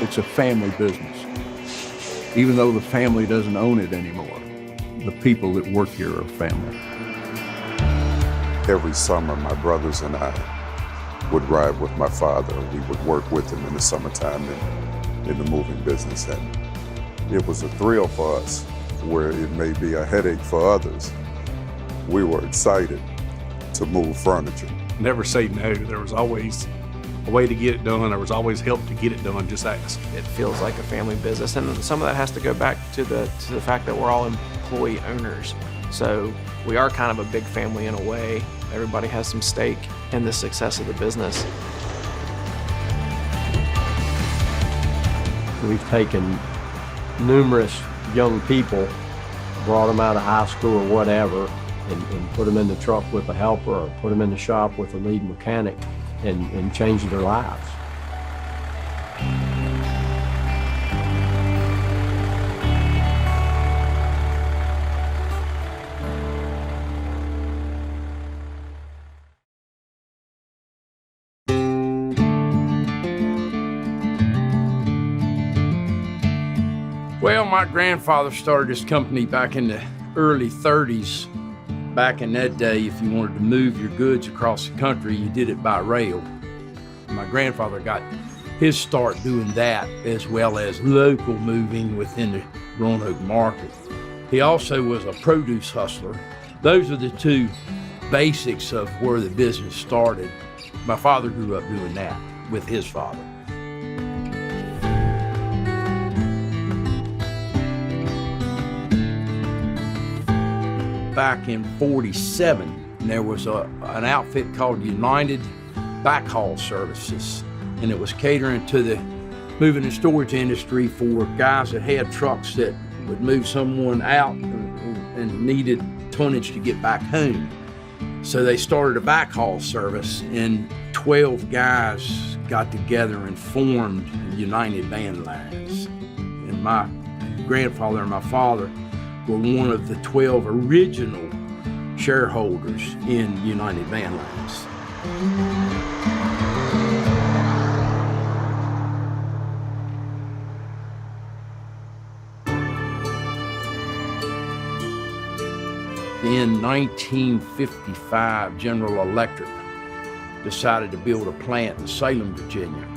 It's a family business. Even though the family doesn't own it anymore, the people that work here are family. Every summer, my brothers and I would ride with my father. We would work with him in the summertime in the moving business. And it was a thrill for us, where it may be a headache for others. We were excited to move furniture. Never say no. There was always a way to get it done. There was always help to get it done. Just ask. It feels like a family business, and some of that has to go back to the fact that we're all employee owners. So we are kind of a big family in a way. Everybody has some stake in the success of the business. We've taken numerous young people, brought them out of high school or whatever, and put them in the truck with a helper or put them in the shop with a lead mechanic and changed their lives. Well, my grandfather started this company back in the early 30s. Back in that day, if you wanted to move your goods across the country, you did it by rail. My grandfather got his start doing that, as well as local moving within the Roanoke market. He also was a produce hustler. Those are the two basics of where the business started. My father grew up doing that with his father. Back in '47, there was an outfit called United Backhaul Services, and it was catering to the moving and storage industry for guys that had trucks that would move someone out and needed tonnage to get back home. So they started a backhaul service, and 12 guys got together and formed United Van Lines. And my grandfather and my father were one of the 12 original shareholders in United Van Lines. In 1955, General Electric decided to build a plant in Salem, Virginia,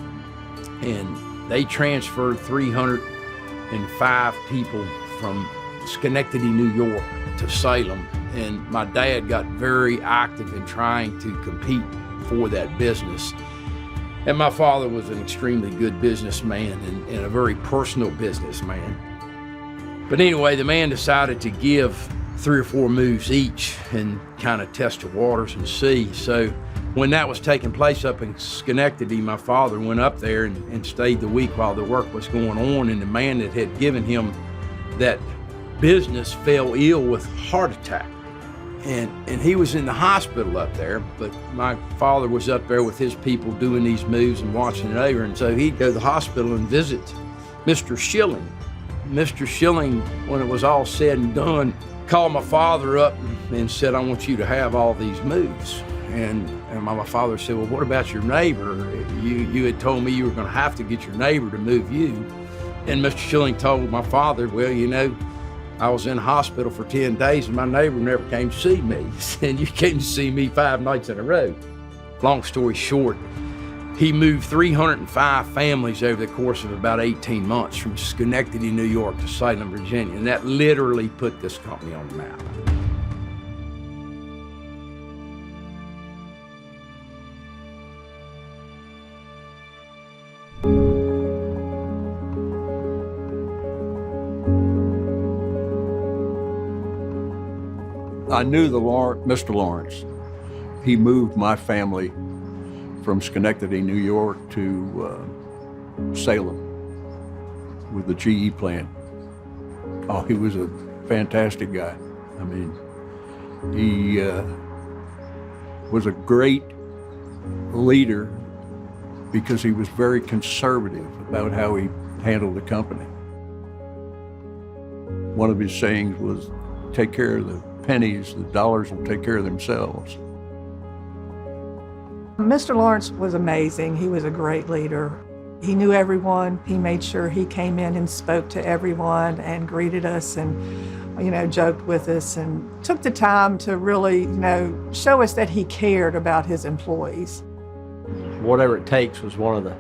and they transferred 305 people from Schenectady, New York to Salem, and my dad got very active in trying to compete for that business. And my father was an extremely good businessman and a very personal businessman. But anyway, the man decided to give 3 or 4 moves each and kind of test the waters and see. So when that was taking place up in Schenectady, my father went up there and stayed the week while the work was going on, and the man that had given him that business fell ill with heart attack, and he was in the hospital up there, but my father was up there with his people doing these moves and watching it over, and so he'd go to the hospital and visit Mr. Schilling. Mr. Schilling, when it was all said and done, called my father up and said, "I want you to have all these moves." And my father said, "Well, what about your neighbor? You had told me you were going to have to get your neighbor to move you." And Mr. Schilling told my father, "Well, you know, I was in hospital for 10 days and my neighbor never came to see me. And you came to see me 5 nights in a row." Long story short, he moved 305 families over the course of about 18 months from Schenectady, New York to Salem, Virginia. And that literally put this company on the map. I knew Mr. Lawrence. He moved my family from Schenectady, New York to Salem with the GE plant. Oh, he was a fantastic guy. I mean, he was a great leader because he was very conservative about how he handled the company. One of his sayings was, "Take care of the pennies, the dollars will take care of themselves." Mr. Lawrence was amazing. He was a great leader. He knew everyone. He made sure he came in and spoke to everyone and greeted us and, joked with us and took the time to really, show us that he cared about his employees. Whatever it takes was one of the,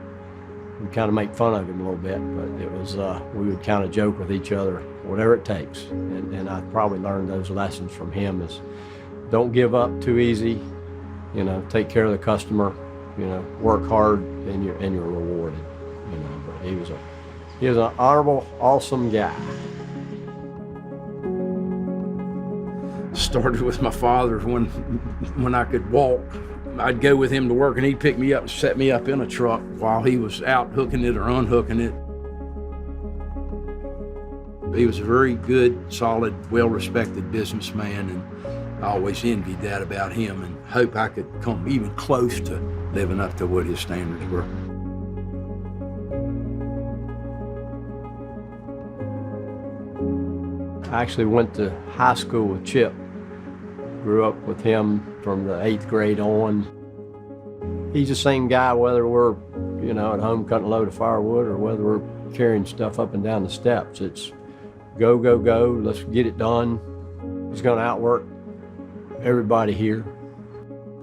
we kind of make fun of him a little bit, but it was, we would kind of joke with each other, whatever it takes. And I probably learned those lessons from him is don't give up too easy, take care of the customer, work hard and you're rewarded, but he was an honorable, awesome guy. Started with my father when I could walk. I'd go with him to work and he'd pick me up and set me up in a truck while he was out hooking it or unhooking it. He was a very good, solid, well-respected businessman, and I always envied that about him and hope I could come even close to living up to what his standards were. I actually went to high school with Chip. Grew up with him from the 8th grade on. He's the same guy whether we're, at home cutting a load of firewood or whether we're carrying stuff up and down the steps. It's go, go, go, let's get it done. He's gonna outwork everybody here.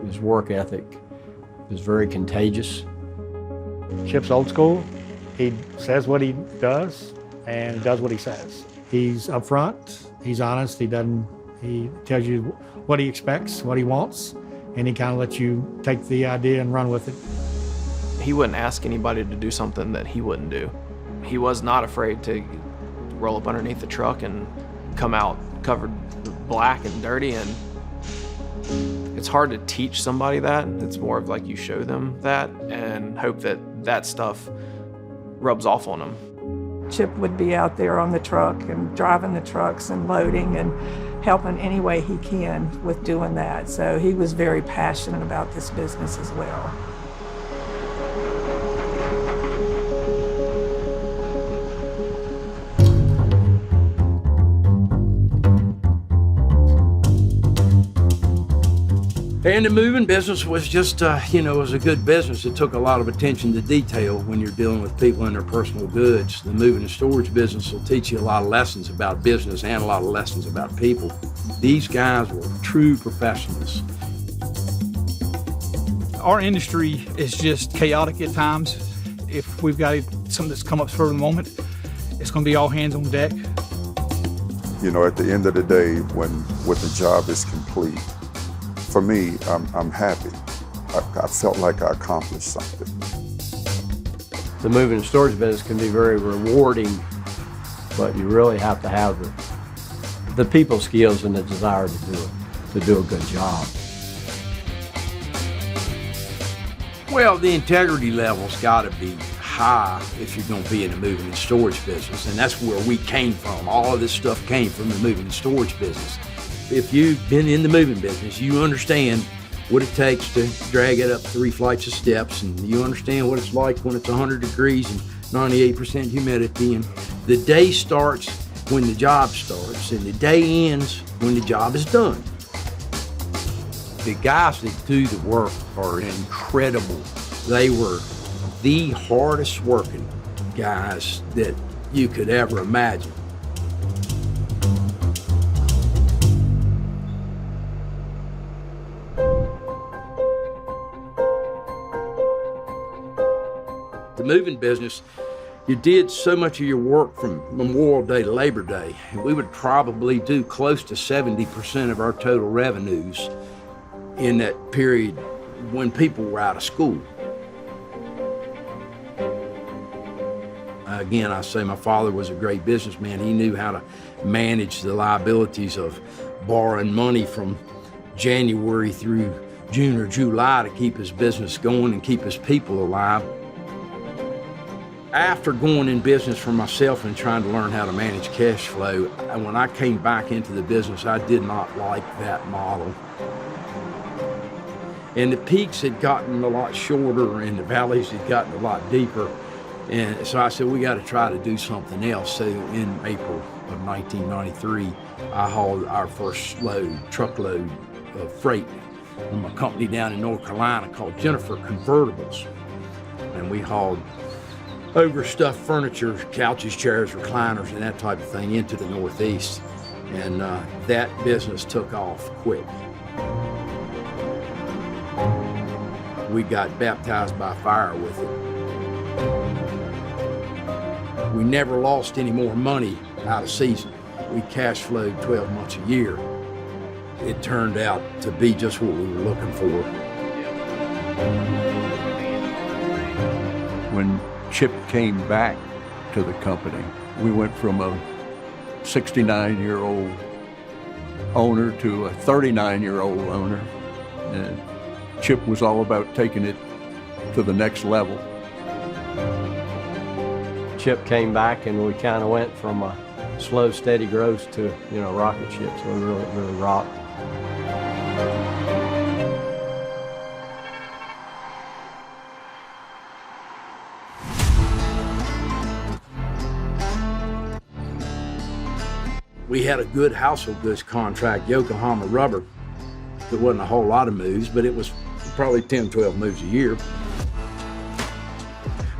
His work ethic is very contagious. Chip's old school. He says what he does and does what he says. He's upfront, he's honest, he tells you what he expects, what he wants, and he kind of lets you take the idea and run with it. He wouldn't ask anybody to do something that he wouldn't do. He was not afraid to roll up underneath the truck and come out covered black and dirty, and it's hard to teach somebody that. It's more of like you show them that and hope that stuff rubs off on them. Chip would be out there on the truck and driving the trucks and loading and helping any way he can with doing that. So he was very passionate about this business as well. And the moving business was just, it was a good business. It took a lot of attention to detail when you're dealing with people and their personal goods. The moving and storage business will teach you a lot of lessons about business and a lot of lessons about people. These guys were true professionals. Our industry is just chaotic at times. If we've got something that's come up for the moment, it's going to be all hands on deck. At the end of the day, when the job is complete, for me, I'm happy. I felt like I accomplished something. The moving and storage business can be very rewarding, but you really have to have the people skills and the desire to do a good job. Well, the integrity level's got to be high if you're going to be in the moving and storage business, and that's where we came from. All of this stuff came from the moving and storage business. If you've been in the moving business, you understand what it takes to drag it up 3 flights of steps, and you understand what it's like when it's 100 degrees and 98% humidity, and the day starts when the job starts, and the day ends when the job is done. The guys that do the work are incredible. They were the hardest working guys that you could ever imagine. The moving business, you did so much of your work from Memorial Day to Labor Day. We would probably do close to 70% of our total revenues in that period when people were out of school. Again, I say my father was a great businessman. He knew how to manage the liabilities of borrowing money from January through June or July to keep his business going and keep his people alive. After going in business for myself and trying to learn how to manage cash flow, when I came back into the business, I did not like that model. And the peaks had gotten a lot shorter and the valleys had gotten a lot deeper. And so I said, we got to try to do something else. So in April of 1993, I hauled our first truckload of freight from a company down in North Carolina called Jennifer Convertibles. And we hauled overstuffed furniture, couches, chairs, recliners, and that type of thing into the Northeast. And that business took off quick. We got baptized by fire with it. We never lost any more money out of season. We cash flowed 12 months a year. It turned out to be just what we were looking for. When Chip came back to the company, we went from a 69-year-old owner to a 39-year-old owner. And Chip was all about taking it to the next level. Chip came back and we kind of went from a slow, steady growth to, rocket ship. So we really rocked. We had a good household goods contract, Yokohama Rubber. There wasn't a whole lot of moves, but it was probably 10, 12 moves a year.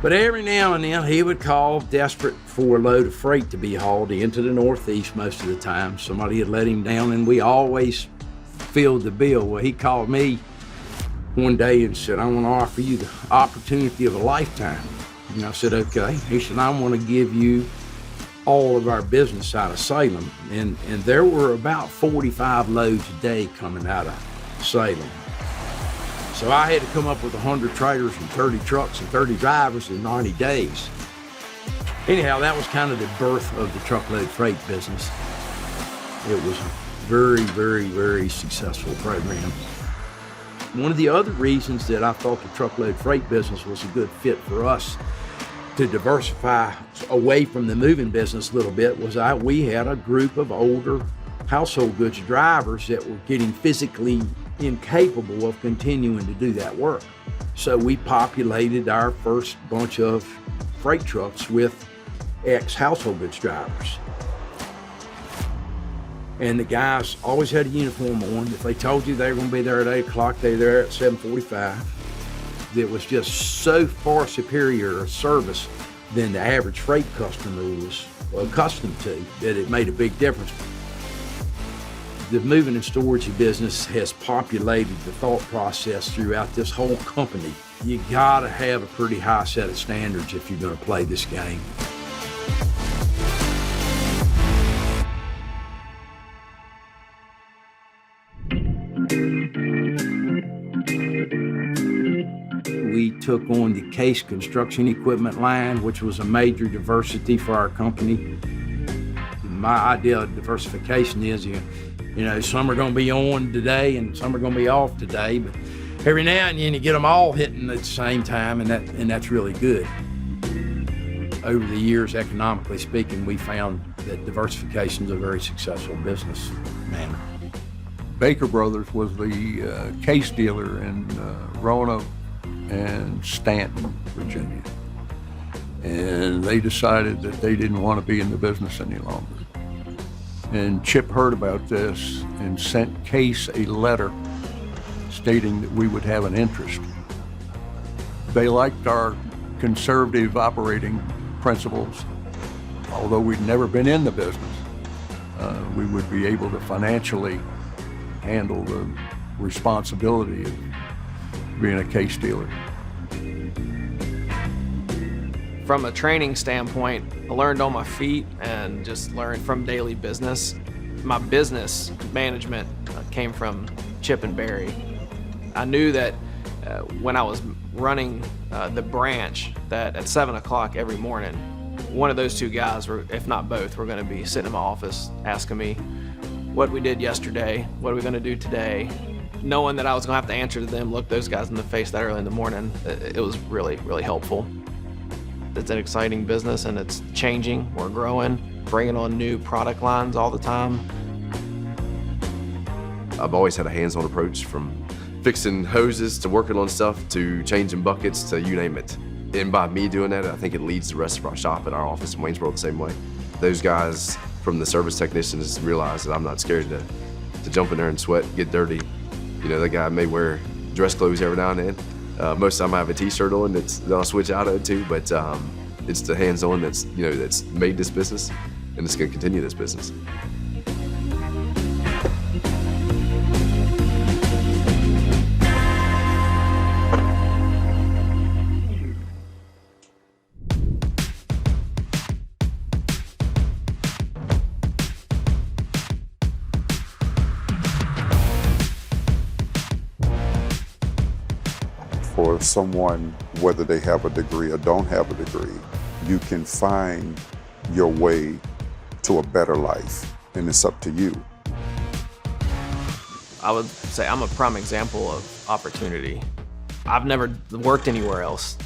But every now and then he would call desperate for a load of freight to be hauled into the Northeast most of the time. Somebody had let him down and we always filled the bill. Well, he called me one day and said, I want to offer you the opportunity of a lifetime. And I said, okay. He said, I want to give you all of our business out of Salem. And there were about 45 loads a day coming out of Salem. So I had to come up with 100 trailers and 30 trucks and 30 drivers in 90 days. Anyhow, that was kind of the birth of the truckload freight business. It was a very, very, very successful program. One of the other reasons that I thought the truckload freight business was a good fit for us to diversify away from the moving business a little bit was we had a group of older household goods drivers that were getting physically incapable of continuing to do that work. So we populated our first bunch of freight trucks with ex-household goods drivers. And the guys always had a uniform on. If they told you they were going to be there at 8 o'clock, they were there at 7:45. It was just so far superior a service than the average freight customer was accustomed to that it made a big difference. The moving and storage business has populated the thought process throughout this whole company. You gotta have a pretty high set of standards if you're gonna play this game. We took on the Case construction equipment line, which was a major diversity for our company. My idea of diversification is some are going to be on today and some are going to be off today, but every now and then you get them all hitting at the same time, and that's really good. Over the years, economically speaking, we found that diversification is a very successful business manner. Baker Brothers was the case dealer in Roanoke and Stanton, Virginia. And they decided that they didn't want to be in the business any longer. And Chip heard about this and sent Case a letter stating that we would have an interest. They liked our conservative operating principles. Although we'd never been in the business, we would be able to financially handle the responsibility of being a case dealer. From a training standpoint, I learned on my feet and just learned from daily business. My business management came from Chip and Barry. I knew that when I was running the branch, that at 7 o'clock every morning, one of those two guys, if not both, were going to be sitting in my office asking me what we did yesterday, what are we going to do today. Knowing that I was going to have to answer to them, look those guys in the face that early in the morning, it was really, really helpful. It's an exciting business and it's changing. We're growing, bringing on new product lines all the time. I've always had a hands-on approach, from fixing hoses to working on stuff to changing buckets to you name it. And by me doing that, I think it leads the rest of our shop and our office in Waynesboro the same way. Those guys from the service technicians realize that I'm not scared to jump in there and sweat, get dirty, You know, that guy may wear dress clothes every now and then. Most of the time I have a t-shirt on that I'll switch out of too, but it's the hands-on that's, you know, that's made this business, and it's gonna continue this business. For someone, whether they have a degree or don't have a degree, you can find your way to a better life, and it's up to you. I would say I'm a prime example of opportunity. I've never worked anywhere else.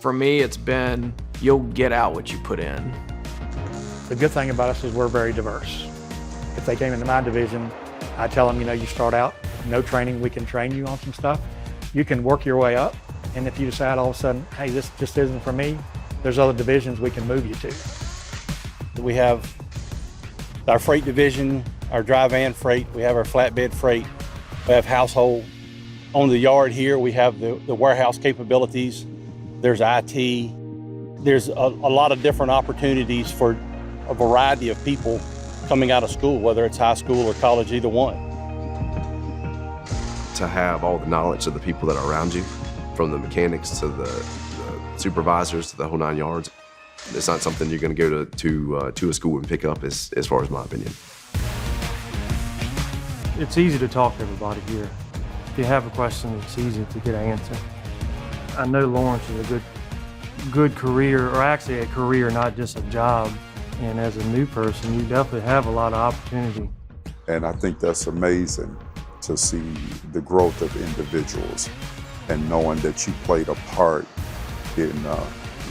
For me, it's been, you'll get out what you put in. The good thing about us is we're very diverse. If they came into my division, I tell them, you know, you start out, no training, we can train you on some stuff. You can work your way up, and if you decide all of a sudden, hey, this just isn't for me, there's other divisions we can move you to. We have our freight division, our dry van freight, we have our flatbed freight, we have household. On the yard here, we have the warehouse capabilities, there's IT, there's a lot of different opportunities for a variety of people coming out of school, whether it's high school or college, either one. To have all the knowledge of the people that are around you, from the mechanics to the supervisors to the whole 9 yards, it's not something you're going to go to a school and pick up, as far as my opinion. It's easy to talk to everybody here. If you have a question, it's easy to get an answer. I know Lawrence is a good career, or actually a career, not just a job. And as a new person, you definitely have a lot of opportunity. And I think that's amazing to see the growth of individuals and knowing that you played a part in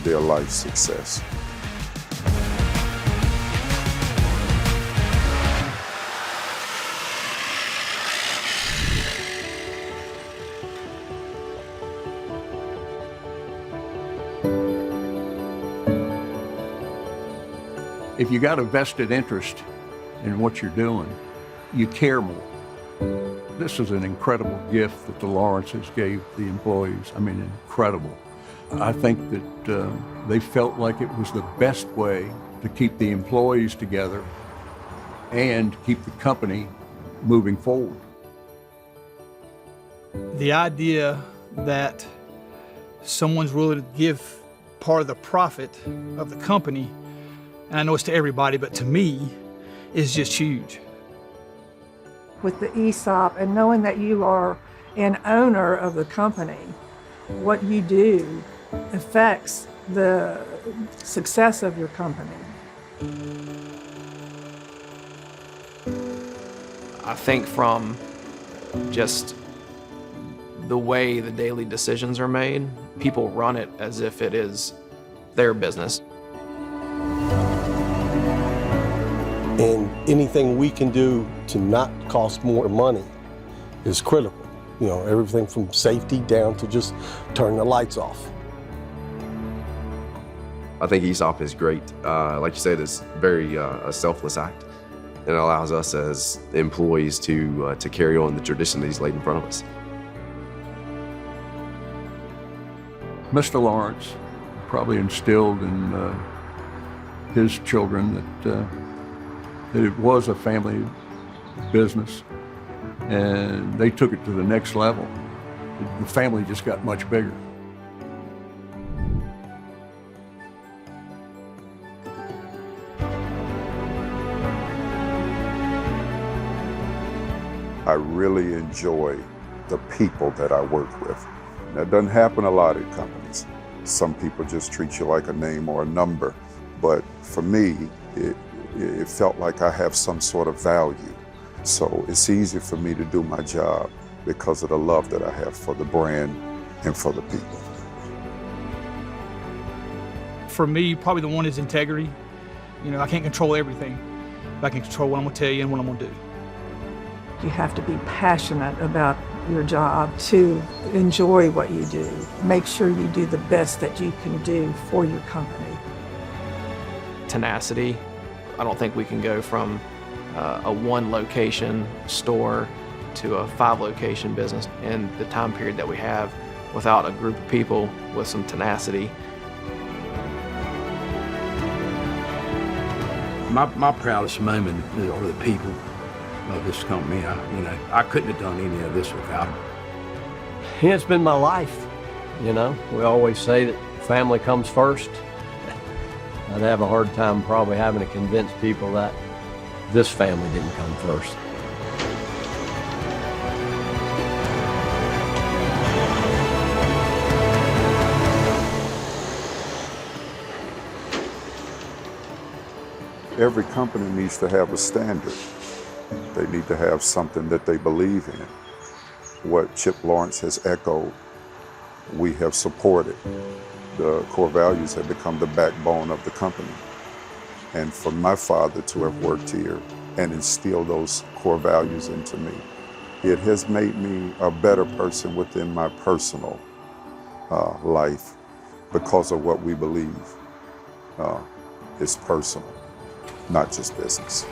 their life success. If you got a vested interest in what you're doing, you care more. This is an incredible gift that the Lawrences gave the employees. I mean, incredible. I think that they felt like it was the best way to keep the employees together and keep the company moving forward. The idea that someone's willing to give part of the profit of the company, and I know it's to everybody, but to me, is just huge. With the ESOP and knowing that you are an owner of the company, what you do affects the success of your company. I think from just the way the daily decisions are made, people run it as if it is their business. And anything we can do to not cost more money is critical. You know, everything from safety down to just turning the lights off. I think ESOP is great. Like you said, it's very a selfless act. It allows us as employees to carry on the tradition that he's laid in front of us. Mr. Lawrence probably instilled in his children that it was a family business, and they took it to the next level. The family just got much bigger. I really enjoy the people that I work with. That doesn't happen a lot in companies. Some people just treat you like a name or a number, but for me, it felt like I have some sort of value. So it's easy for me to do my job because of the love that I have for the brand and for the people. For me, probably the one is integrity. You know, I can't control everything, but I can control what I'm gonna tell you and what I'm gonna do. You have to be passionate about your job to enjoy what you do. Make sure you do the best that you can do for your company. Tenacity. I don't think we can go from a one location store to a 5-location business in the time period that we have without a group of people with some tenacity. My proudest moment are the people of this company. I couldn't have done any of this without them. Yeah, it's been my life, We always say that family comes first. I'd have a hard time probably having to convince people that this family didn't come first. Every company needs to have a standard. They need to have something that they believe in. What Chip Lawrence has echoed, we have supported. The core values have become the backbone of the company. And for my father to have worked here and instilled those core values into me, it has made me a better person within my personal life because of what we believe is personal, not just business.